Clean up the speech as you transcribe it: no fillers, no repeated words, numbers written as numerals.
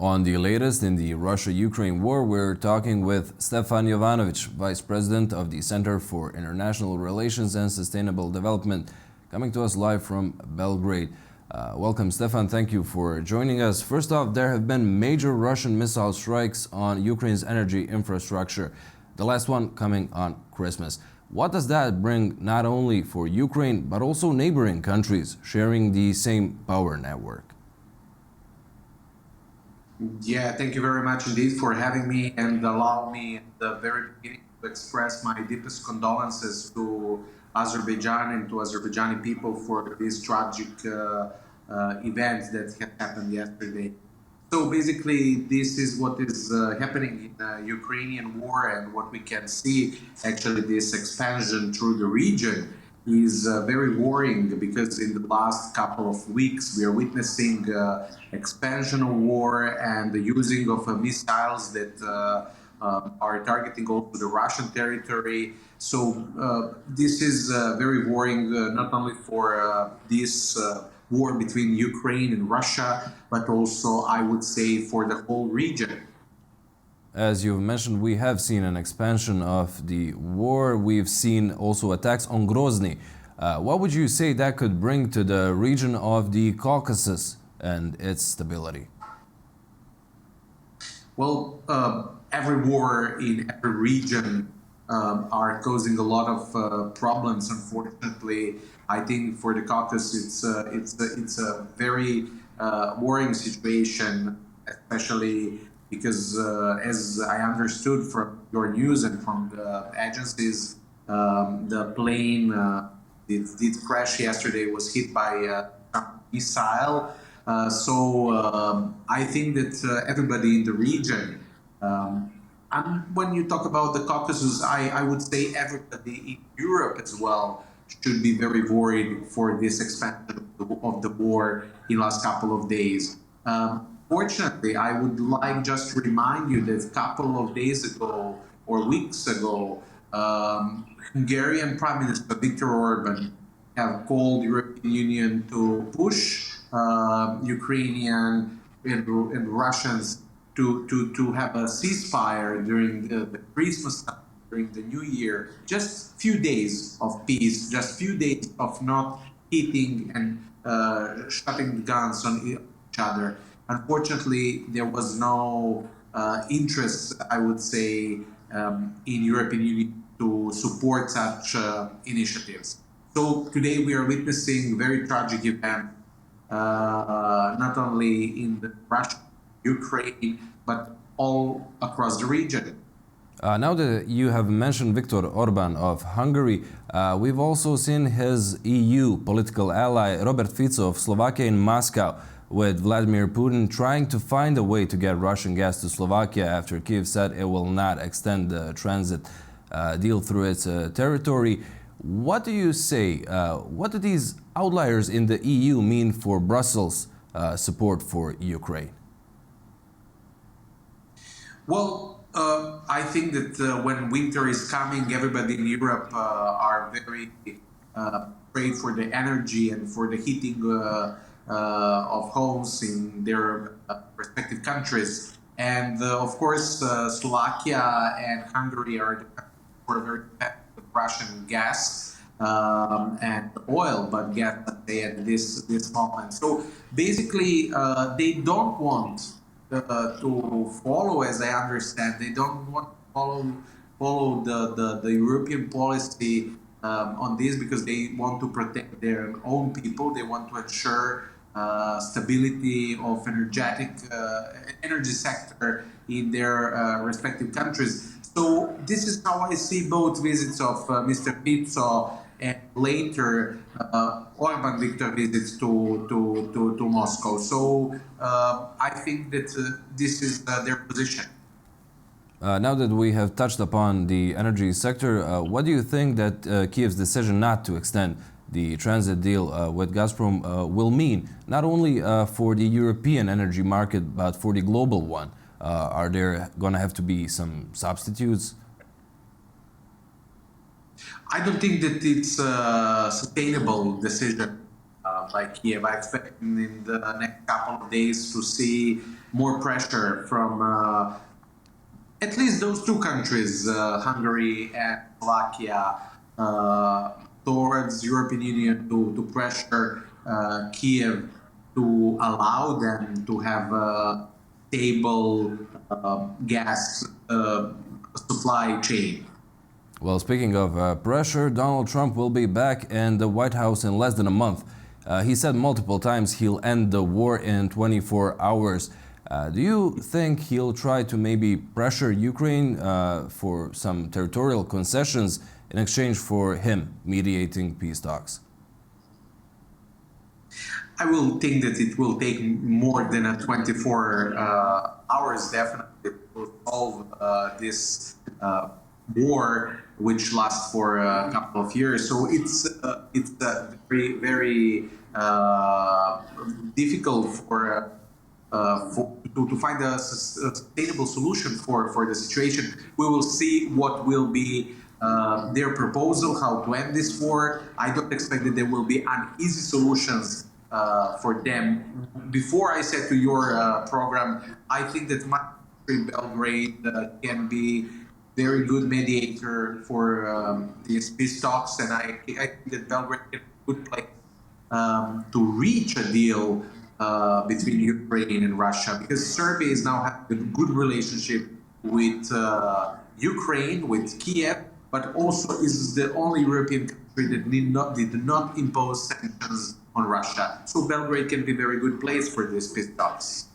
On the latest in the Russia-Ukraine war, we're talking with Stefan Jovanovic, Vice President of the Center for International Relations and Sustainable Development, coming to us live from Belgrade. Welcome, Stefan. Thank you for joining us. First off, there have been major Russian missile strikes on Ukraine's energy infrastructure, the last one coming on Christmas. What does that bring not only for Ukraine, but also neighboring countries sharing the same power network? Yeah, thank you very much indeed for having me and allow me at the very beginning to express my deepest condolences to Azerbaijan and to Azerbaijani people for this tragic event that had happened yesterday. So basically, this is what is happening in the Ukrainian war, and what we can see actually this expansion through the region is very worrying, because in the last couple of weeks we are witnessing expansion of war and the using of missiles that are targeting also the Russian territory. So this is very worrying, not only for this war between Ukraine and Russia, but also, I would say, for the whole region. As you've mentioned, we have seen an expansion of the war. We've seen also attacks on Grozny. What would you say that could bring to the region of the Caucasus and its stability? Well, every war in every region are causing a lot of problems. Unfortunately, I think for the Caucasus, it's a very worrying situation, especially because, as I understood from your news and from the agencies, the plane did crash yesterday, was hit by a missile. I think that everybody in the region, and when you talk about the Caucasus, I would say everybody in Europe as well should be very worried for this expansion of the war in the last couple of days. Fortunately, I would like just to remind you that a couple of days ago or weeks ago, Hungarian Prime Minister Viktor Orban have called the European Union to push Ukrainian and Russians to have a ceasefire during the Christmas time, during the New Year. Just few days of peace, just few days of not hitting and shutting guns on each other. Unfortunately, there was no interest, I would say, in European Union to support such initiatives. So today we are witnessing very tragic events, not only in the Russia, Ukraine, but all across the region. Now that you have mentioned Viktor Orban of Hungary, we've also seen his EU political ally Robert Fico of Slovakia in Moscow, with Vladimir Putin trying to find a way to get Russian gas to Slovakia after Kyiv said it will not extend the transit deal through its territory. What do you say? What do these outliers in the EU mean for Brussels' support for Ukraine? Well, I think that when winter is coming, everybody in Europe are very afraid for the energy and for the heating of homes in their respective countries. And of course, Slovakia and Hungary are very dependent on Russian gas and oil, but gas at this moment. So basically, they don't want to follow, as I understand, they don't want to follow the European policy on this, because they want to protect their own people. They want to ensure stability of energy sector in their respective countries. So this is how I see both visits of Mr. Fico and later Orban Viktor visits to Moscow. So I think that this is their position. Now that we have touched upon the energy sector, what do you think that Kyiv's decision not to extend the transit deal with Gazprom will mean, not only for the European energy market, but for the global one? Are there going to have to be some substitutes? I don't think that it's a sustainable decision by Kiev. I expect in the next couple of days to see more pressure from at least those two countries, Hungary and Slovakia, towards European Union to pressure Kiev to allow them to have a stable gas supply chain. Well, speaking of pressure, Donald Trump will be back in the White House in less than a month. He said multiple times he'll end the war in 24 hours. Do you think he'll try to maybe pressure Ukraine for some territorial concessions in exchange for him mediating peace talks? I will think that it will take more than a 24 hours, definitely, to solve this war, which lasts for a couple of years. So it's very very difficult to find a sustainable solution for the situation. We will see what will be their proposal, how to end this war. I don't expect that there will be an easy solutions for them. Before I said to your program, I think that my country, Belgrade, can be very good mediator for these peace talks, and I think that Belgrade is a good place to reach a deal between Ukraine and Russia, because Serbia is now having a good relationship with Ukraine, with Kiev, but also is the only European country that did not impose sanctions on Russia. So Belgrade can be a very good place for these peace talks.